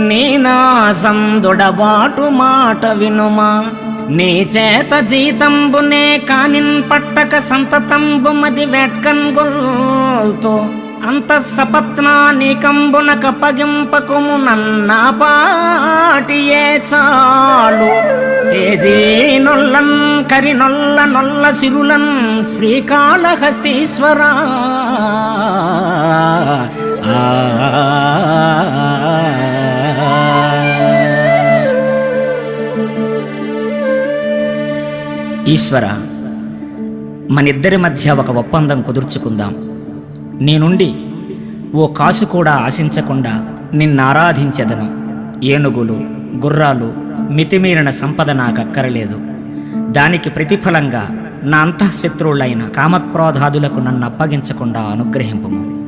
నీ నా సందుడబాటు మాట వినుమా, నీ చేత జీతంబునే కానిన్ పట్టక సంతతంబు మది వెట్కన్ గొల్తో అంత సపత్నానికంబున కప్పగింపకుము నన్నా పాటియే చాలు. తేజీ నొల్లన్ కరినొల్ల నొల్ల సిరులన్ శ్రీకాళహస్తీశ్వరా. ఈశ్వర, మనిద్దరి మధ్య ఒక ఒప్పందం కుదుర్చుకుందాం. నీ నుండి ఓ కాసు కూడా ఆశించకుండా నిన్నారాధించెదను. ఏనుగులు, గుర్రాలు, మితిమీరిన సంపద నాకక్కరలేదు. దానికి ప్రతిఫలంగా నా అంతఃశత్రువులైన కామక్రోధాదులకు నన్ను అప్పగించకుండా అనుగ్రహింపుము.